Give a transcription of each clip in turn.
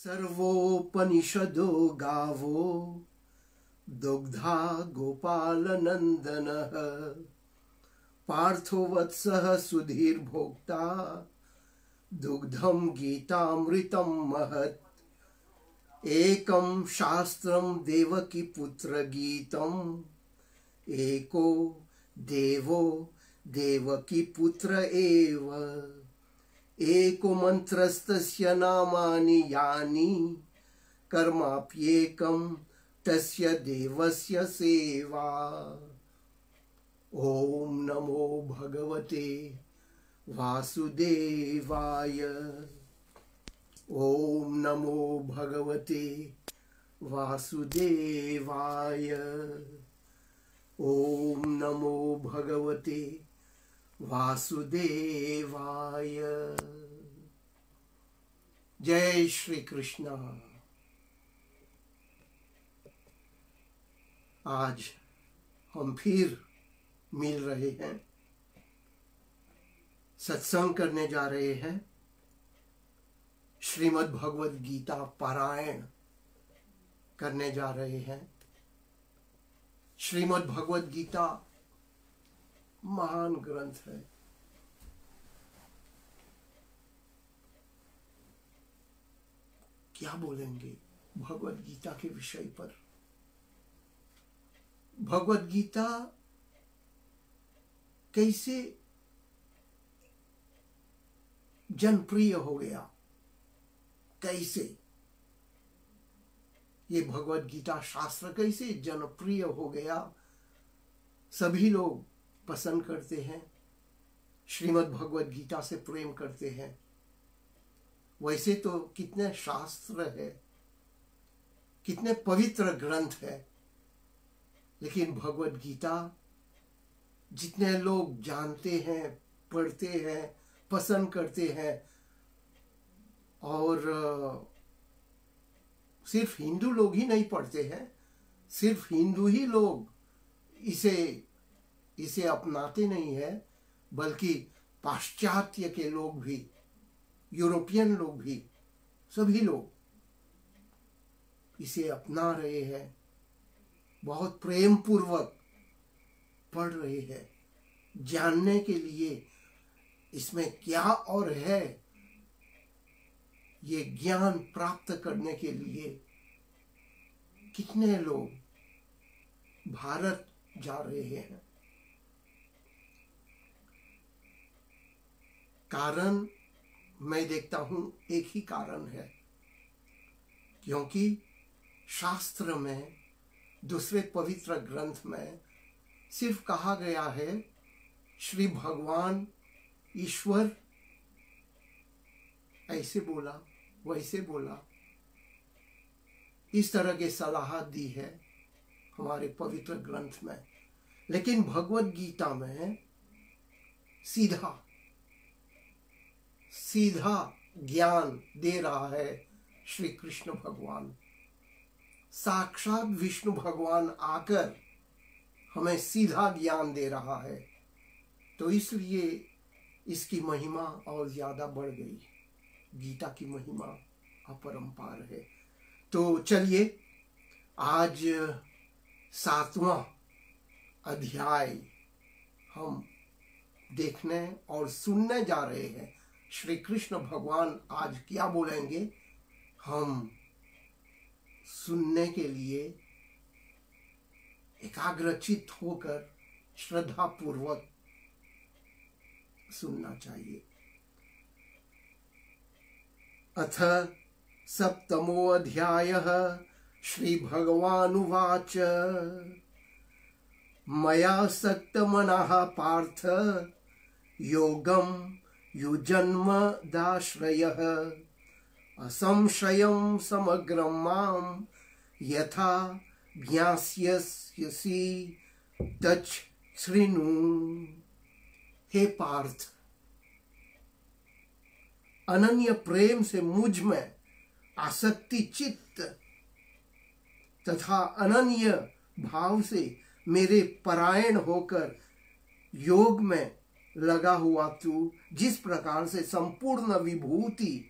सर्वोपनिषदो गावो दुग्धा गोपालनन्दनः पार्थो वत्सः सुधीर्भोक्ता दुग्धं गीतामृतं महत् एकं शास्त्रं देवकीपुत्रगीतम् एको देवो देवकीपुत्र एव एको मन्त्रस्तस्य नामानि यानि कर्माप्येकं तस्य देवस्य सेवा। ओम नमो भगवते वासुदेवाय। ओम नमो भगवते वासुदेवाय। ओम नमो भगवते वासुदेवाय। जय श्री कृष्ण। आज हम फिर मिल रहे हैं, सत्संग करने जा रहे हैं, श्रीमद् भगवद गीता पारायण करने जा रहे हैं। श्रीमद् भगवद गीता महान ग्रंथ है। क्या बोलेंगे भगवद गीता के विषय पर? भगवद गीता कैसे जनप्रिय हो गया, कैसे ये भगवद गीता शास्त्र कैसे जनप्रिय हो गया, सभी लोग पसंद करते हैं, श्रीमद् भगवद गीता से प्रेम करते हैं। वैसे तो कितने शास्त्र है, कितने पवित्र ग्रंथ है, लेकिन भगवद गीता जितने लोग जानते हैं, पढ़ते हैं, पसंद करते हैं, और सिर्फ हिंदू लोग ही नहीं पढ़ते हैं, सिर्फ हिंदू ही लोग इसे अपनाते नहीं है, बल्कि पाश्चात्य के लोग भी, यूरोपियन लोग भी, सभी लोग इसे अपना रहे हैं, बहुत प्रेम पूर्वक पढ़ रहे हैं, जानने के लिए इसमें क्या और है, ये ज्ञान प्राप्त करने के लिए कितने लोग भारत जा रहे हैं। कारण मैं देखता हूं एक ही कारण है, क्योंकि शास्त्र में, दूसरे पवित्र ग्रंथ में सिर्फ कहा गया है श्री भगवान ईश्वर ऐसे बोला, वैसे बोला, इस तरह के सलाह दी है हमारे पवित्र ग्रंथ में। लेकिन भगवद गीता में सीधा ज्ञान दे रहा है श्री कृष्ण भगवान। साक्षात विष्णु भगवान आकर हमें सीधा ज्ञान दे रहा है, तो इसलिए इसकी महिमा और ज्यादा बढ़ गई। गीता की महिमा अपरंपार है। तो चलिए आज 7वां अध्याय हम देखने और सुनने जा रहे हैं। श्री कृष्ण भगवान आज क्या बोलेंगे, हम सुनने के लिए एकाग्रचित होकर श्रद्धा पूर्वक सुनना चाहिए। अथ 7मो अध्यायः। श्री भगवानुवाच मया सक्तमनः पार्थ योगं युजन्मदाश्रयः असंशयं समग्रं मां यथा ज्ञास्यसि तच् शृणु। हे पार्थ, अनन्य प्रेम से मुझ में आसक्ति चित्त तथा अनन्य भाव से मेरे परायण होकर योग में लगा हुआ तू जिस प्रकार से संपूर्ण विभूति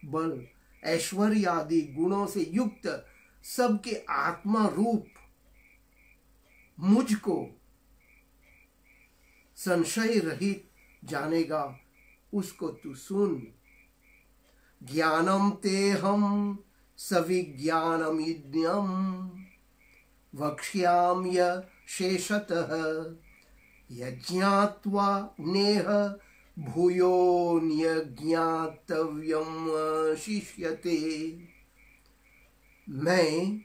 बल ऐश्वर्य आदि गुणों से युक्त सबके आत्मा रूप मुझको संशय रहित जानेगा, उसको तू सुन। ज्ञानम तेहम सविज्ञानमिद्यम वक्ष्याम्य शेषतः यज्ञात्वा नेह भूयोऽन्यज्ञातव्यम शिष्यते। मैं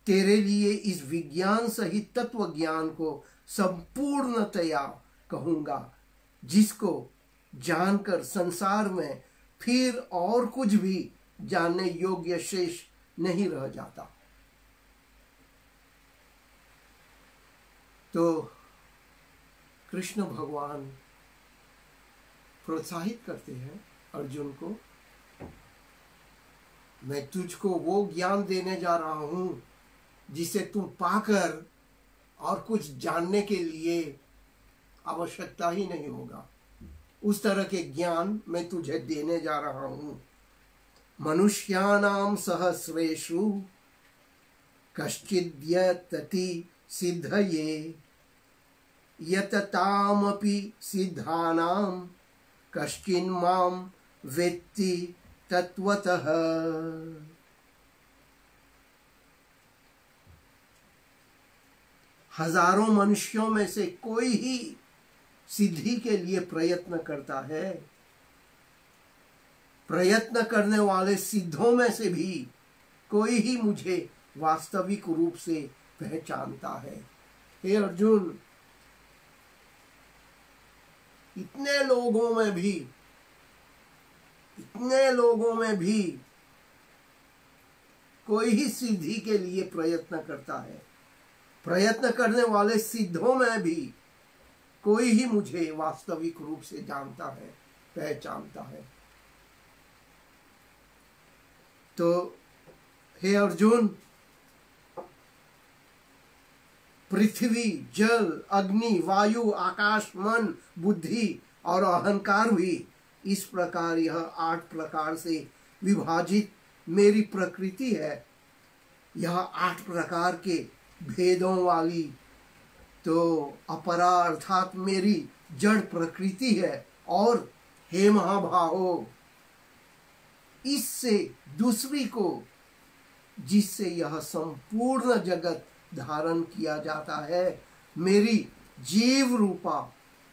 तेरे लिए इस विज्ञान सहित तत्व ज्ञान को संपूर्णतया कहूंगा, जिसको जानकर संसार में फिर और कुछ भी जानने योग्य शेष नहीं रह जाता। तो कृष्ण भगवान प्रोत्साहित करते हैं अर्जुन को, मैं तुझको वो ज्ञान देने जा रहा हूं जिसे तुम पाकर और कुछ जानने के लिए आवश्यकता ही नहीं होगा। उस तरह के ज्ञान मैं तुझे देने जा रहा हूं। मनुष्याणाम सहस्रेषु कश्चिद्यतति सिद्धये यततामपि सिद्धानां कश्चिन् मां वेत्ति तत्वतः। हजारों मनुष्यों में से कोई ही सिद्धि के लिए प्रयत्न करता है। प्रयत्न करने वाले सिद्धों में से भी कोई ही मुझे वास्तविक रूप से पहचानता है। हे अर्जुन, इतने लोगों में भी कोई ही सिद्धि के लिए प्रयत्न करता है। प्रयत्न करने वाले सिद्धों में भी कोई ही मुझे वास्तविक रूप से जानता है, पहचानता है। तो हे अर्जुन, पृथ्वी, जल, अग्नि, वायु, आकाश, मन, बुद्धि और अहंकार भी इस प्रकार यह 8 प्रकार से विभाजित मेरी प्रकृति है। यह 8 प्रकार के भेदों वाली तो अपरा अर्थात मेरी जड़ प्रकृति है। और हे महाभाहो, इससे दूसरी को जिससे यह संपूर्ण जगत धारण किया जाता है, मेरी जीव रूपा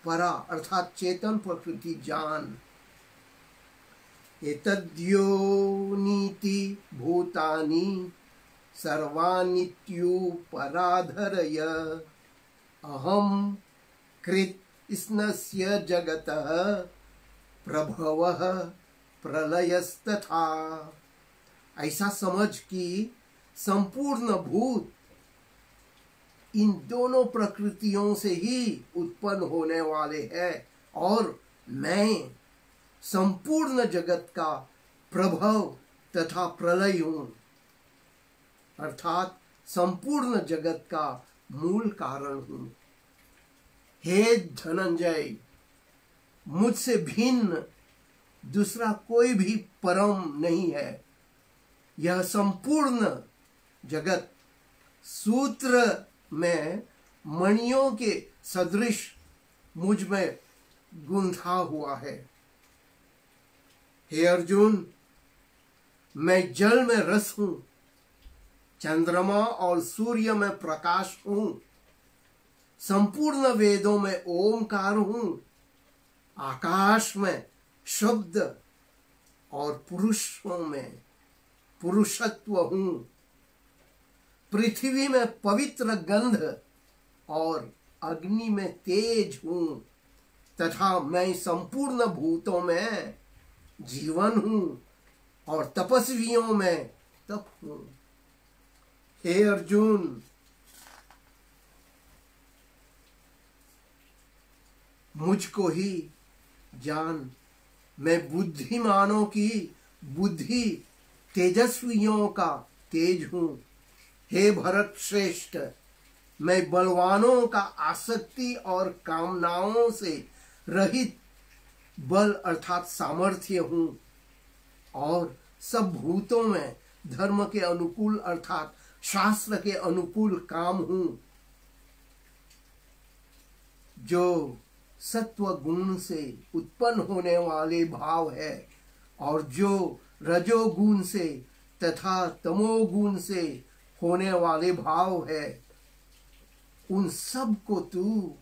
परा अर्थात चेतन प्रकृति जान। एतद्योनीति भूतानि सर्वानित्युपराधरय अहम कृत्स्नस्य जगतः प्रभवः प्रलयस्तथा। ऐसा समझ कि संपूर्ण भूत इन दोनों प्रकृतियों से ही उत्पन्न होने वाले हैं और मैं संपूर्ण जगत का प्रभव तथा प्रलय हूं, अर्थात संपूर्ण जगत का मूल कारण हूं। हे धनंजय, मुझसे भिन्न दूसरा कोई भी परम नहीं है। यह संपूर्ण जगत सूत्र में मणियों के सदृश मुझ में गुंथा हुआ है। हे अर्जुन, मैं जल में रस हूं, चंद्रमा और सूर्य में प्रकाश हूं, संपूर्ण वेदों में ओमकार हूं, आकाश में शब्द और पुरुषों में पुरुषत्व हूं, पृथ्वी में पवित्र गंध और अग्नि में तेज हूं, तथा मैं संपूर्ण भूतों में जीवन हूं और तपस्वियों में तप हूं। हे अर्जुन, मुझको ही जान, मैं बुद्धिमानों की बुद्धि, तेजस्वियों का तेज हूं। हे भरत श्रेष्ठ, मैं बलवानों का आसक्ति और कामनाओं से रहित बल अर्थात सामर्थ्य हूं और सब भूतों में धर्म के अनुकूल अर्थात शास्त्र के अनुकूल काम हूं। जो सत्व गुण से उत्पन्न होने वाले भाव है और जो रजोगुण से तथा तमोगुण से होने वाले भाव है, उन सब को तू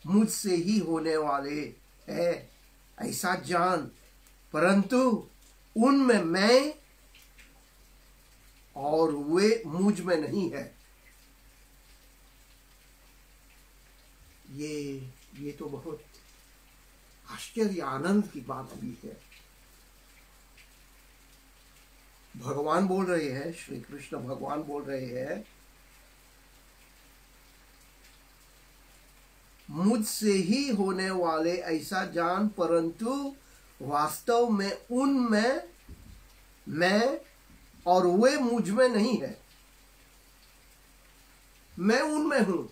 मुझसे ही होने वाले है ऐसा जान, परंतु उनमें मैं और वे मुझ में नहीं है। ये तो बहुत आश्चर्य आनंद की बात भी है। भगवान बोल रहे हैं, श्री कृष्ण भगवान बोल रहे हैं, मुझसे ही होने वाले ऐसा जान, परंतु वास्तव में उनमें मैं और वे मुझ में नहीं है। मैं उनमें हूं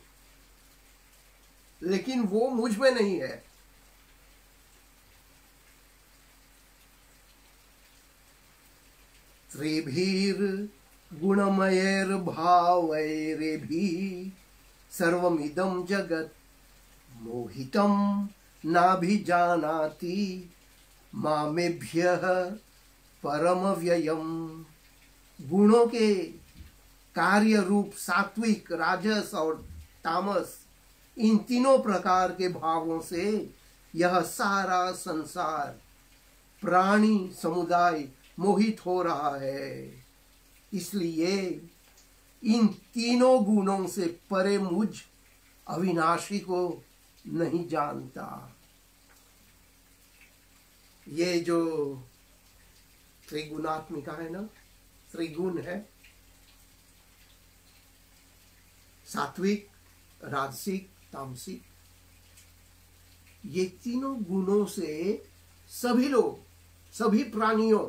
लेकिन वो मुझ में नहीं है। त्रिभीर गुणमयैर भावैरेभि सर्वमिदं जगत् मोहितं नाभिजानाति मामेभ्यः परमव्ययम्। गुणों के कार्य रूप सात्विक, राजस और तामस, इन तीनों प्रकार के भावों से यह सारा संसार, प्राणी समुदाय मोहित हो रहा है। इसलिए इन तीनों गुणों से परे मुझ अविनाशी को नहीं जानता। ये जो त्रिगुणात्मिका है ना, त्रिगुण है, सात्विक, राजसिक, तामसिक, ये तीनों गुणों से सभी लोग, सभी प्राणियों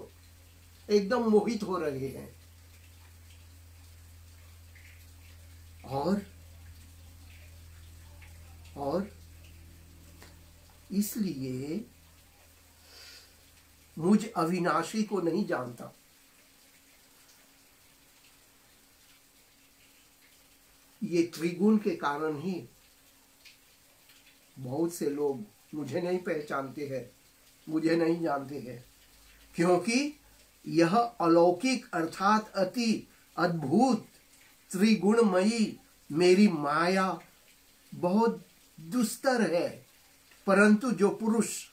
एकदम मोहित हो रहे हैं। और इसलिए मुझ अविनाशी को नहीं जानता। ये त्रिगुण के कारण ही बहुत से लोग मुझे नहीं पहचानते हैं, मुझे नहीं जानते हैं, क्योंकि यह अलौकिक अर्थात अति अद्भुत त्रिगुणमयी मेरी माया बहुत दुस्तर है। परंतु जो पुरुष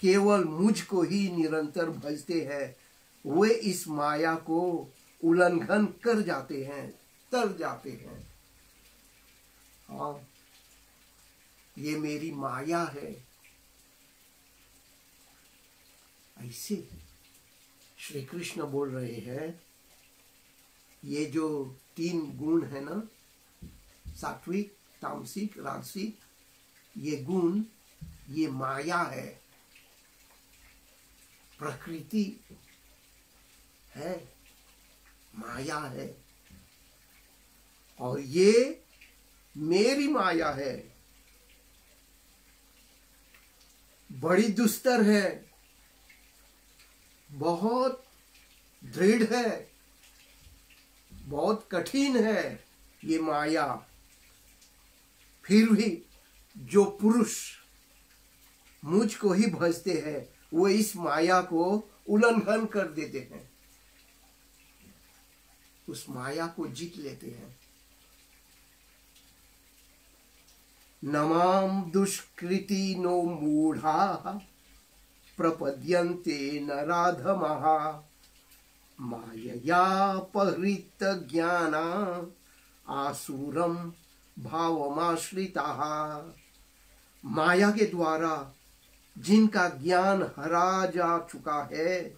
केवल मुझको ही निरंतर भजते हैं, वे इस माया को उल्लंघन कर जाते हैं, तर जाते हैं। हाँ, ये मेरी माया है, ऐसे श्री कृष्ण बोल रहे हैं। ये जो तीन गुण है ना, सात्विक, तामसिक, राजसिक, ये गुण, ये माया है, प्रकृति है, माया है, और ये मेरी माया है, बड़ी दुस्तर है, बहुत दृढ़ है, बहुत कठिन है ये माया। फिर भी जो पुरुष मुझको ही भजते हैं, वो इस माया को उल्लंघन कर देते हैं, उस माया को जीत लेते हैं। नमाम दुष्कृति नो मूढ़ा प्रपद्यन्ते नराधमः मायया पहृत ज्ञाना आसुरम भावमाश्रिताः। माया के द्वारा जिनका ज्ञान हरा जा चुका है,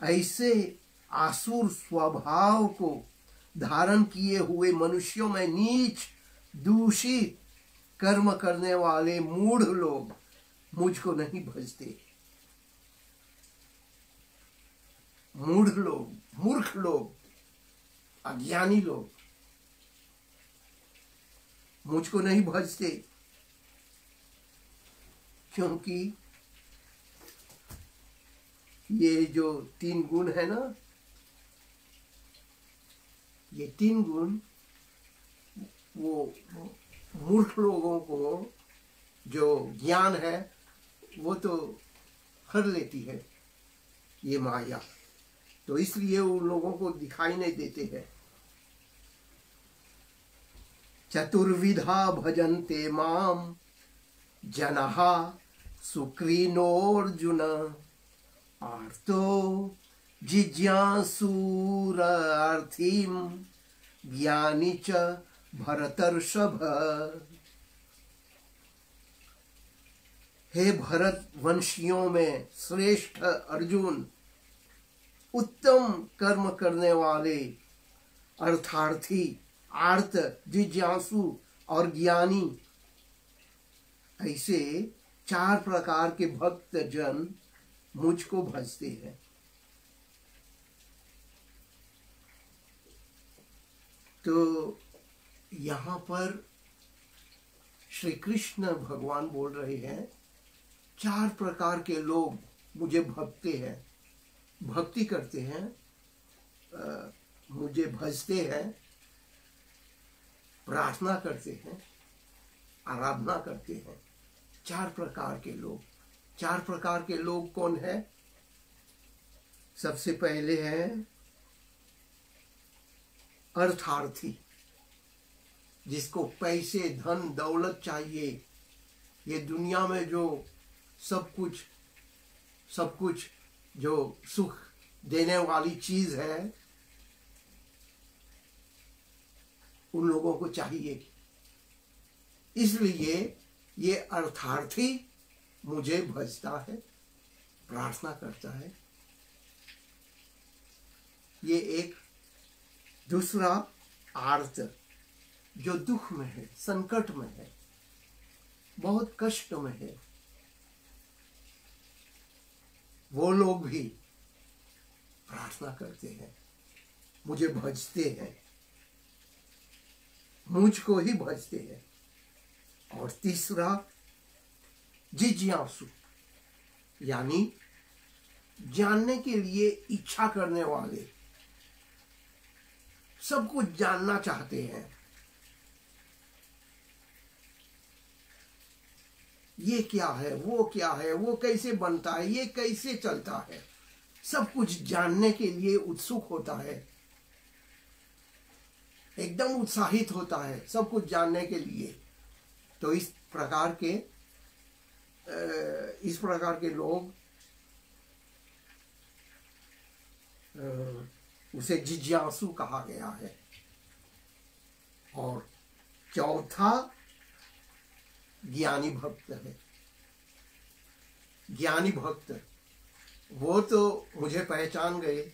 ऐसे आसुर स्वभाव को धारण किए हुए मनुष्यों में नीच दूषित कर्म करने वाले मूढ़ लोग मुझको नहीं भजते। मूढ़ लोग, मूर्ख लोग, अज्ञानी लोग मुझको नहीं भजते, क्योंकि ये जो 3 गुण है ना, ये 3 गुण वो मूर्ख लोगों को जो ज्ञान है वो तो हर लेती है ये माया, तो इसलिए उन लोगों को दिखाई नहीं देते हैं। चतुर्विधा भजन्ते माम जनः सुकृनोऽर्जुन आर्तो जिज्ञासुरर्थिं ज्ञानी च भरतर्षभ। हे भरत वंशियों में श्रेष्ठ अर्जुन, उत्तम कर्म करने वाले अर्थार्थी, आर्त, जिज्ञासु और ज्ञानी, ऐसे 4 प्रकार के भक्त जन मुझको भजते हैं। तो यहाँ पर श्री कृष्ण भगवान बोल रहे हैं 4 प्रकार के लोग मुझे भजते हैं, भक्ति करते हैं, मुझे भजते हैं, प्रार्थना करते हैं, आराधना करते हैं। 4 प्रकार के लोग। 4 प्रकार के लोग कौन है? सबसे पहले है अर्थार्थी, जिसको पैसे, धन, दौलत चाहिए। ये दुनिया में जो सब कुछ जो सुख देने वाली चीज है, उन लोगों को चाहिए। इसलिए ये अर्थार्थी मुझे भजता है, प्रार्थना करता है। ये एक। दूसरा आर्त, जो दुख में है, संकट में है, बहुत कष्ट में है, वो लोग भी प्रार्थना करते हैं, मुझे भजते हैं, मुझको ही भजते हैं। और तीसरा जिज्ञासु, यानी जानने के लिए इच्छा करने वाले, सब कुछ जानना चाहते हैं। ये क्या है, वो क्या है, वो कैसे बनता है, ये कैसे चलता है, सब कुछ जानने के लिए उत्सुक होता है, एकदम उत्साहित होता है सब कुछ जानने के लिए। तो इस प्रकार के लोग उसे जिज्ञासु कहा गया है। और चौथा ज्ञानी भक्त है। ज्ञानी भक्त वो तो मुझे पहचान गए,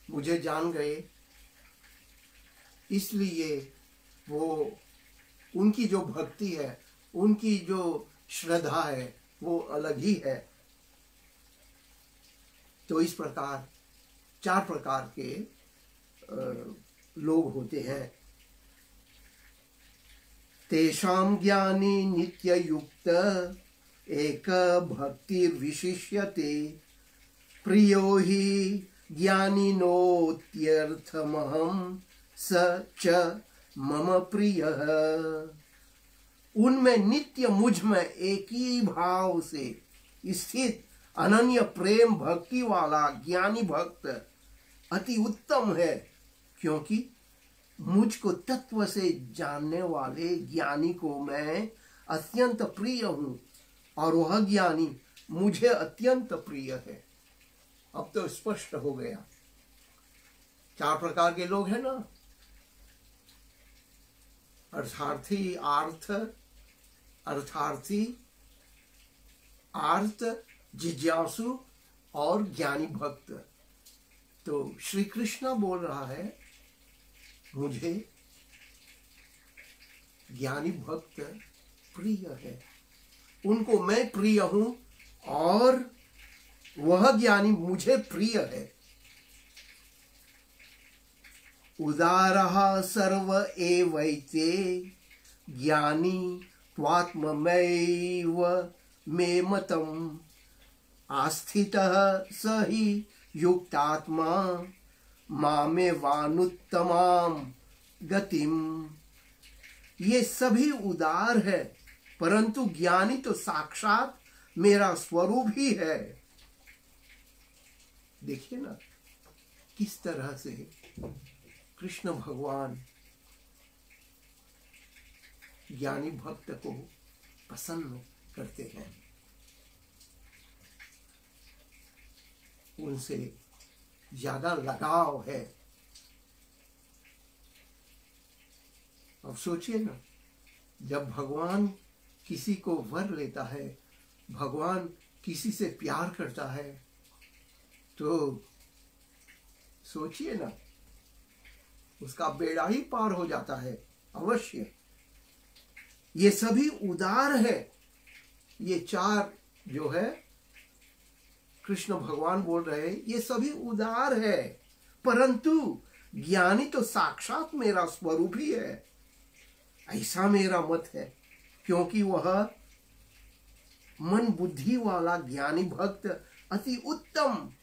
मुझे जान गए, इसलिए वो उनकी जो भक्ति है, उनकी जो श्रद्धा है, वो अलग ही है। तो इस प्रकार 4 प्रकार के लोग होते हैं। तेषां ज्ञानी नित्ययुक्त एक भक्तिर्विशिष्यते प्रियो हि ज्ञानिनोत्यर्थमहं स च मम प्रियः। उनमें नित्य मुझ में एक ही भाव से स्थित अनन्य प्रेम भक्ति वाला ज्ञानी भक्त अति उत्तम है, क्योंकि मुझको तत्व से जानने वाले ज्ञानी को मैं अत्यंत प्रिय हूं और वह ज्ञानी मुझे अत्यंत प्रिय है। अब तो स्पष्ट हो गया। 4 प्रकार के लोग हैं ना, अर्थार्थी, आर्त, जिज्ञासु और ज्ञानी भक्त। तो श्री कृष्ण बोल रहा है मुझे ज्ञानी भक्त प्रिय है, उनको मैं प्रिय हूं और वह ज्ञानी मुझे प्रिय है। उदारः सर्व एवैते ज्ञानी त्वात्मैव मे मतम् आस्थितः स हि युक्तात्मा मामेवानुत्तमां गतिम। ये सभी उदार है, परंतु ज्ञानी तो साक्षात मेरा स्वरूप ही है। देखिए ना किस तरह से कृष्ण भगवान ज्ञानी भक्त को प्रसन्न करते हैं, उनसे ज्यादा लगाव है। अब सोचिए ना, जब भगवान किसी को वर लेता है, भगवान किसी से प्यार करता है, तो सोचिए ना उसका बेड़ा ही पार हो जाता है अवश्य। ये सभी उदार है। ये चार जो है कृष्ण भगवान बोल रहे हैं, ये सभी उदार है, परंतु ज्ञानी तो साक्षात मेरा स्वरूप ही है, ऐसा मेरा मत है। क्योंकि वह मन बुद्धि वाला ज्ञानी भक्त अति उत्तम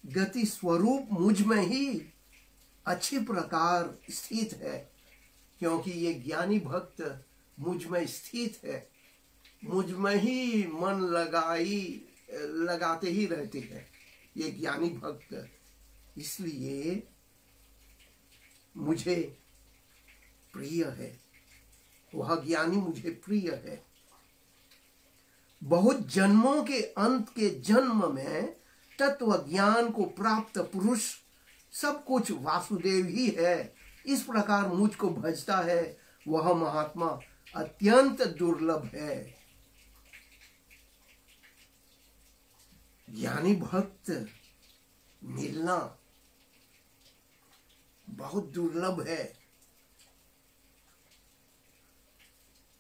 गति स्वरूप मुझ में ही अच्छी प्रकार स्थित है। क्योंकि ये ज्ञानी भक्त मुझ में स्थित है, मुझ में ही मन लगाते ही रहते हैं ये ज्ञानी भक्त, इसलिए मुझे प्रिय है, वह ज्ञानी मुझे प्रिय है। बहुत जन्मों के अंत के जन्म में तत्व ज्ञान को प्राप्त पुरुष सब कुछ वासुदेव ही है, इस प्रकार मुझको भजता है, वह महात्मा अत्यंत दुर्लभ है। ज्ञानी भक्त मिलना बहुत दुर्लभ है,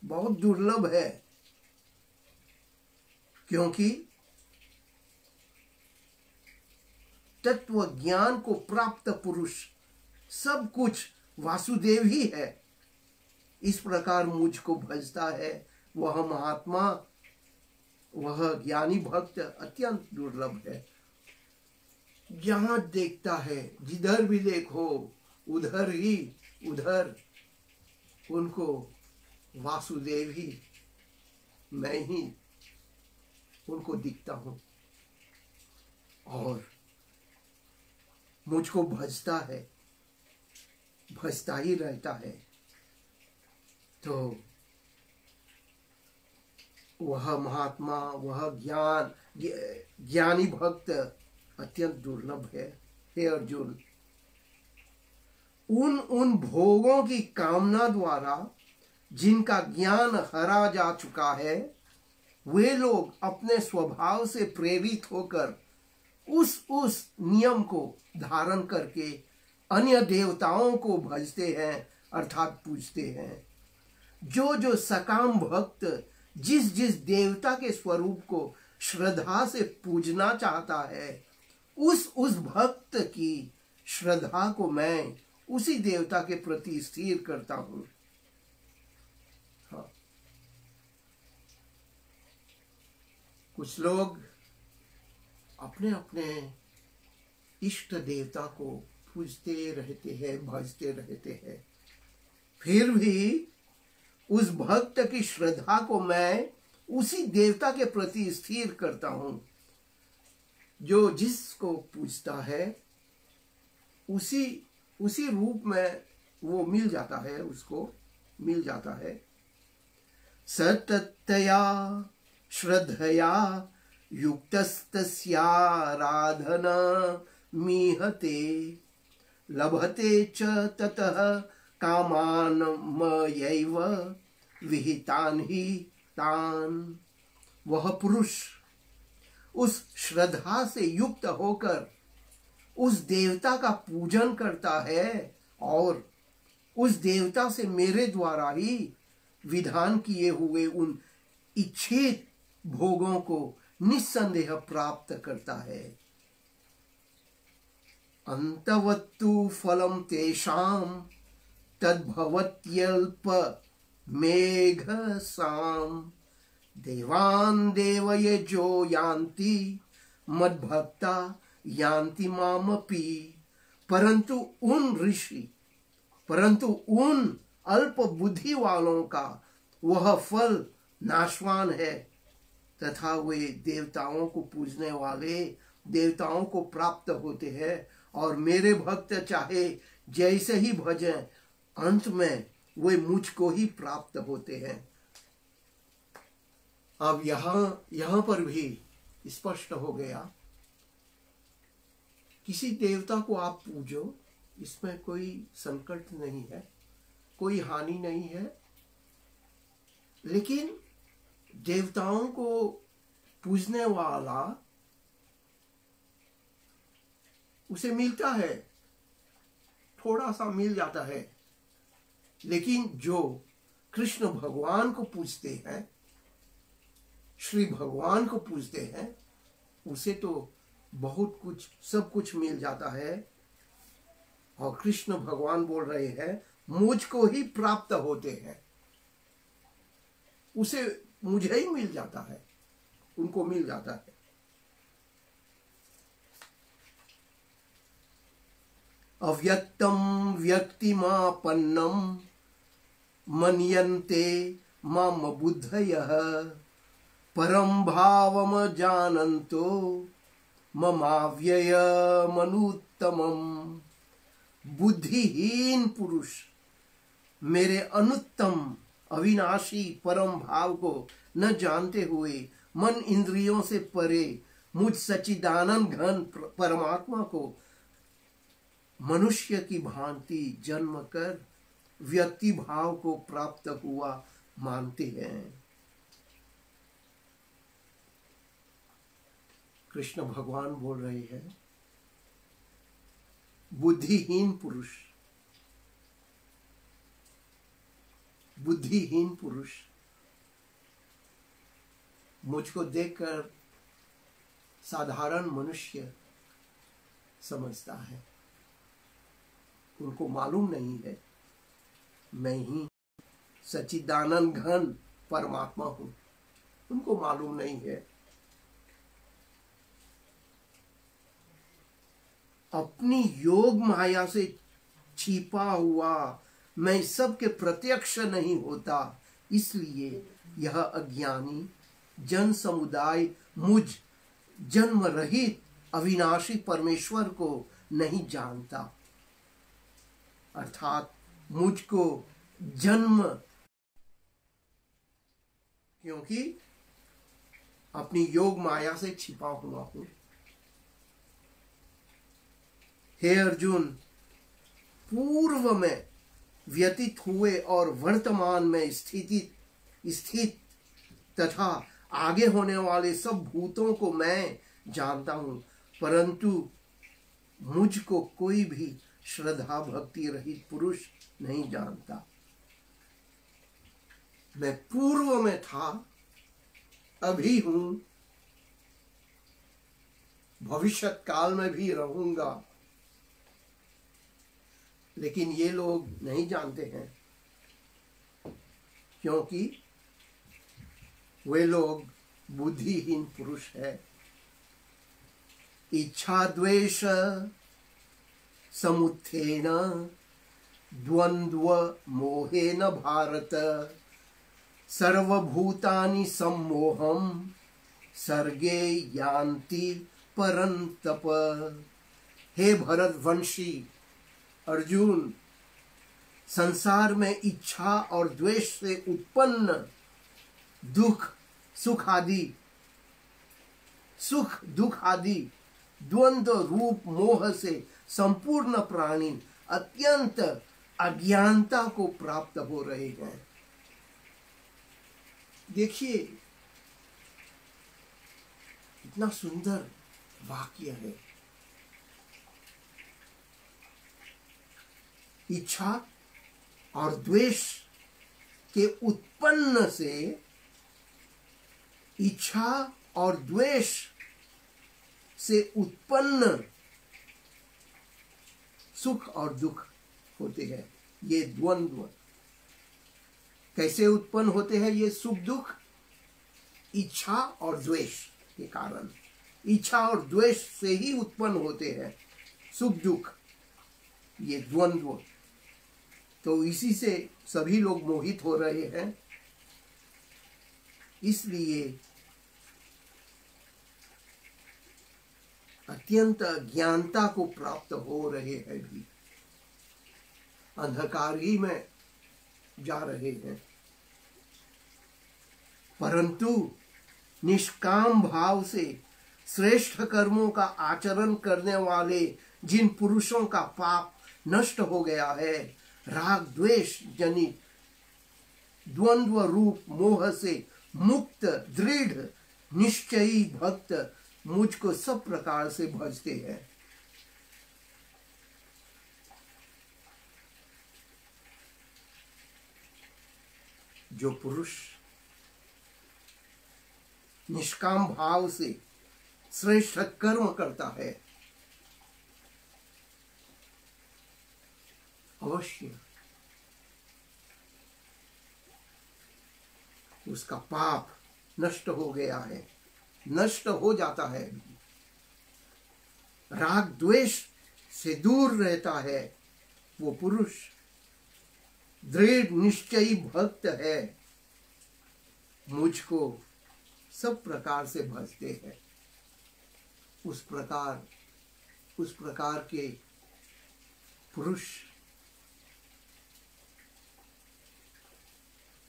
बहुत दुर्लभ है। क्योंकि तत्व ज्ञान को प्राप्त पुरुष सब कुछ वासुदेव ही है, इस प्रकार मुझको भजता है, वह महात्मा, वह ज्ञानी भक्त अत्यंत दुर्लभ है। जहां देखता है, जिधर भी देखो उधर उनको वासुदेव ही, मैं ही उनको दिखता हूं और मुझको भजता है, भजता ही रहता है। तो वह महात्मा, वह ज्ञानी भक्त अत्यंत दुर्लभ है। हे अर्जुन, उन भोगों की कामना द्वारा जिनका ज्ञान हरा जा चुका है, वे लोग अपने स्वभाव से प्रेरित होकर उस नियम को धारण करके अन्य देवताओं को भजते हैं अर्थात पूजते हैं। जो सकाम भक्त जिस देवता के स्वरूप को श्रद्धा से पूजना चाहता है, उस भक्त की श्रद्धा को मैं उसी देवता के प्रति स्थिर करता हूं। हाँ, कुछ लोग अपने अपने इष्ट देवता को पूजते रहते हैं, भजते रहते हैं, फिर भी उस भक्त की श्रद्धा को मैं उसी देवता के प्रति स्थिर करता हूं। जो जिसको पूजता है उसी रूप में वो मिल जाता है, उसको मिल जाता है। सततया श्रद्धया युक्तस्तस्याराधन मीहते लभते च ततः कामान मयैव विहितान ही तान। वह पुरुष उस श्रद्धा से युक्त होकर उस देवता का पूजन करता है और उस देवता से मेरे द्वारा ही विधान किए हुए उन इच्छित भोगों को निस्संदेह प्राप्त करता है। अंतवत्तु फलम तेषाम तद्भवत्यल्प मेघ साम देवान देवये जो यान्ति मद्भक्ता यान्ति मामपि। परंतु उन अल्प बुद्धि वालों का वह फल नाशवान है, तथा वे देवताओं को पूजने वाले देवताओं को प्राप्त होते हैं, और मेरे भक्त चाहे जैसे ही भजें, अंत में वे मुझको ही प्राप्त होते हैं। अब यहां पर भी स्पष्ट हो गया, किसी देवता को आप पूजो, इसमें कोई संकट नहीं है, कोई हानि नहीं है, लेकिन देवताओं को पूजने वाला उसे मिलता है, थोड़ा सा मिल जाता है, लेकिन जो कृष्ण भगवान को पूजते हैं, श्री भगवान को पूजते हैं, उसे तो बहुत कुछ, सब कुछ मिल जाता है। और कृष्ण भगवान बोल रहे हैं मुझको ही प्राप्त होते हैं, उसे मुझे ही मिल जाता है, उनको मिल जाता है। अव्यक्तम व्यक्तिमापन्नम मन्यन्ते माम बुद्धयः परम भावम जानन्तो ममाव्ययमनुत्तमम्। बुद्धिहीन पुरुष मेरे अनुत्तम अविनाशी परम भाव को न जानते हुए मन इंद्रियों से परे मुझ सच्चिदानंद घन परमात्मा को मनुष्य की भांति जन्म कर व्यक्ति भाव को प्राप्त हुआ मानते हैं। कृष्ण भगवान बोल रहे हैं बुद्धिहीन पुरुष मुझको देखकर साधारण मनुष्य समझता है, उनको मालूम नहीं है मैं ही सच्चिदानंद घन परमात्मा हूं, उनको मालूम नहीं है। अपनी योग माया से छिपा हुआ मैं सबके प्रत्यक्ष नहीं होता, इसलिए यह अज्ञानी जन समुदाय मुझ जन्म रहित अविनाशी परमेश्वर को नहीं जानता, अर्थात मुझको जन्म, क्योंकि अपनी योग माया से छिपा हुआ हूं। हे अर्जुन, पूर्व में व्यतीत हुए और वर्तमान में स्थित तथा आगे होने वाले सब भूतों को मैं जानता हूं, परंतु मुझको कोई भी श्रद्धा भक्ति रहित पुरुष नहीं जानता। मैं पूर्व में था, अभी हूं, भविष्यत काल में भी रहूंगा, लेकिन ये लोग नहीं जानते हैं, क्योंकि वे लोग बुद्धिहीन पुरुष है। इच्छा द्वेष समुत्थेन द्वंद्व मोहेन भारत सर्वभूतानि सम्मोहम सर्गे यान्ति परंतप। हे भरतवंशी अर्जुन, संसार में इच्छा और द्वेष से उत्पन्न दुख दुख आदि द्वंद्व रूप मोह से संपूर्ण प्राणी अत्यंत अज्ञानता को प्राप्त हो रहे हैं। देखिए कितना सुंदर वाक्य है। इच्छा और द्वेष के उत्पन्न से, इच्छा और द्वेष से उत्पन्न सुख और दुख होते हैं। ये द्वंद्व कैसे उत्पन्न होते हैं? ये सुख दुख इच्छा और द्वेष के कारण। इच्छा और द्वेष से ही उत्पन्न होते हैं सुख दुख, ये द्वंद्व। तो इसी से सभी लोग मोहित हो रहे हैं। इसलिए अत्यंत अज्ञानता को प्राप्त हो रहे हैं, भी अंधकार ही में जा रहे हैं। परंतु निष्काम भाव से श्रेष्ठ कर्मों का आचरण करने वाले जिन पुरुषों का पाप नष्ट हो गया है, राग द्वेष जनित द्वंद्व रूप मोह से मुक्त दृढ़ निश्चयी भक्त मुझको सब प्रकार से भजते हैं। जो पुरुष निष्काम भाव से श्रेष्ठ कर्म करता है, अवश्य उसका पाप नष्ट हो गया है, नष्ट हो जाता है। राग द्वेष से दूर रहता है वो पुरुष, दृढ़ निश्चयी भक्त है, मुझको सब प्रकार से भजते हैं। उस प्रकार के पुरुष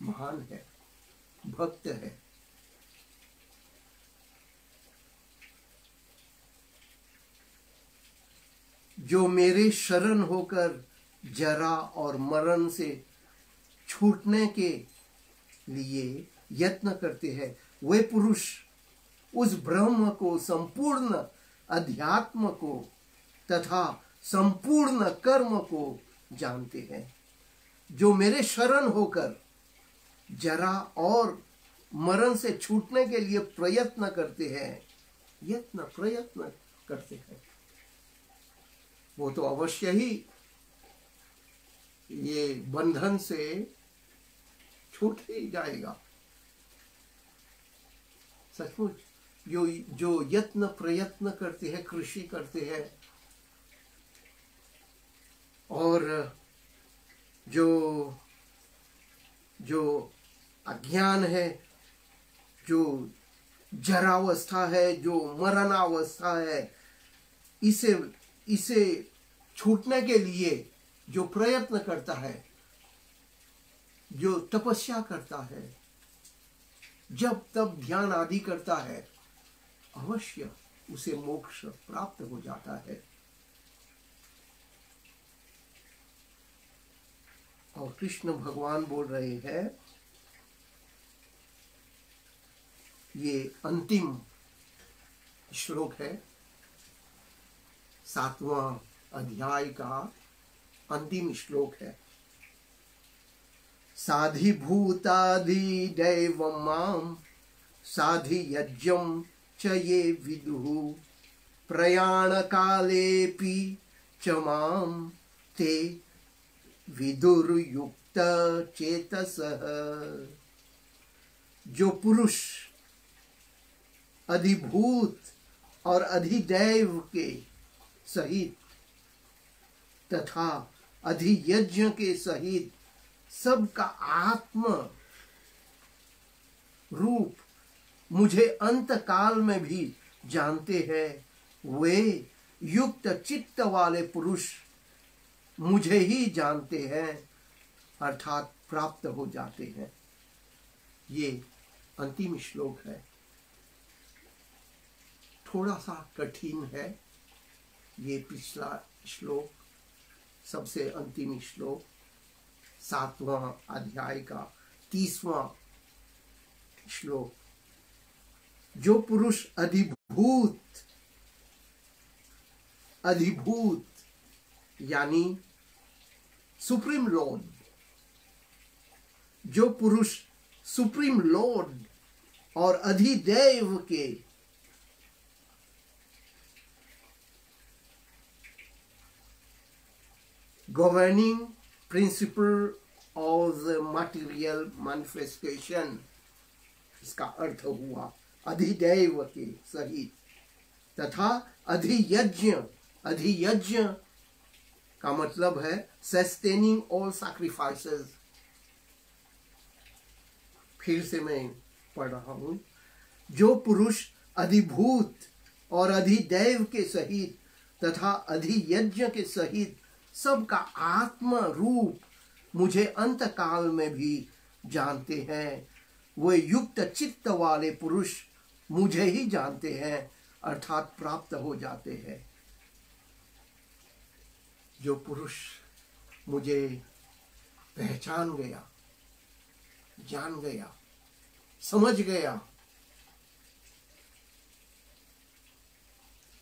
महान है, भक्त है। जो मेरे शरण होकर जरा और मरण से छूटने के लिए यत्न करते हैं, वे पुरुष उस ब्रह्म को, संपूर्ण अध्यात्म को तथा संपूर्ण कर्म को जानते हैं। जो मेरे शरण होकर जरा और मरण से छूटने के लिए प्रयत्न करते हैं, प्रयत्न करते हैं, वो तो अवश्य ही ये बंधन से छूट ही जाएगा। सचमुच जो यत्न प्रयत्न करते हैं, कृषि करते हैं, और जो अज्ञान है, जो जरावस्था है, जो मरणावस्था है, इसे छूटने के लिए जो प्रयत्न करता है, जो तपस्या करता है, जब तब ध्यान आदि करता है, अवश्य उसे मोक्ष प्राप्त हो जाता है। और कृष्ण भगवान बोल रहे हैं, ये अंतिम श्लोक है, 7वां अध्याय का अंतिम श्लोक है। साधिभूताधि दैवं मां साधि यज्ञं च ये विदुः प्रयाण कालेपि च मां ते विदुर्युक्त चेतसः। जो पुरुष अधिभूत और अधिदैव के सहित तथा अधियज्ञ के सहित सबका आत्म रूप मुझे अंत काल में भी जानते हैं, वे युक्त चित्त वाले पुरुष मुझे ही जानते हैं, अर्थात प्राप्त हो जाते हैं। ये अंतिम श्लोक है, थोड़ा सा कठिन है। ये पिछला श्लोक, सबसे अंतिम श्लोक, 7वां अध्याय का 30वां श्लोक। जो पुरुष अधिभूत यानी सुप्रीम लॉर्ड, जो पुरुष सुप्रीम लॉर्ड और अधिदैव के governing principle of the material manifestation इसका अर्थ हुआ अधिदैव के सहित, तथा अधियज्ञ। अधियज्ञ का मतलब है सस्टेनिंग ऑल सैक्रिफाइसेस। फिर से मैं पढ़ रहा हूं, जो पुरुष अधिभूत और अधिदैव के सहित तथा अधियज्ञ के सहित सबका आत्म रूप मुझे अंत काल में भी जानते हैं, वे युक्त चित्त वाले पुरुष मुझे ही जानते हैं, अर्थात प्राप्त हो जाते हैं। जो पुरुष मुझे पहचान गया, जान गया, समझ गया,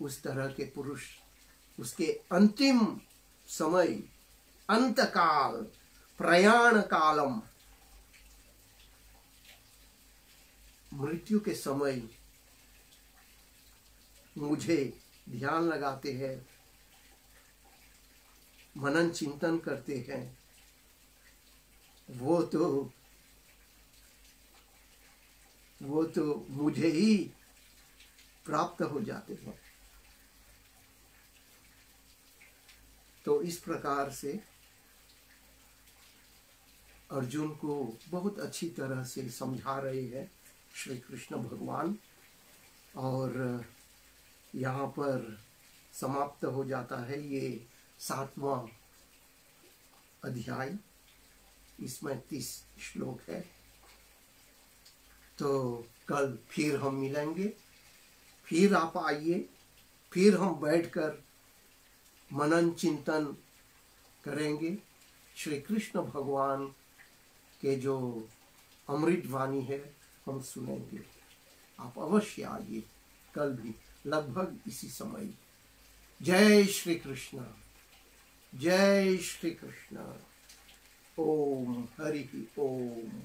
उस तरह के पुरुष उसके अंतिम समय, अंतकाल, प्रयाण कालम, मृत्यु के समय मुझे ध्यान लगाते हैं, मनन चिंतन करते हैं, वो तो मुझे ही प्राप्त हो जाते हैं। तो इस प्रकार से अर्जुन को बहुत अच्छी तरह से समझा रहे हैं श्री कृष्ण भगवान। और यहाँ पर समाप्त हो जाता है ये 7वां अध्याय। इसमें 30 श्लोक है। तो कल फिर हम मिलेंगे, फिर आप आइए, फिर हम बैठकर मनन चिंतन करेंगे। श्री कृष्ण भगवान के जो अमृत वाणी है हम सुनेंगे। आप अवश्य आइए कल भी लगभग इसी समय। जय श्री कृष्ण, जय श्री कृष्ण। ओम हरि ओम।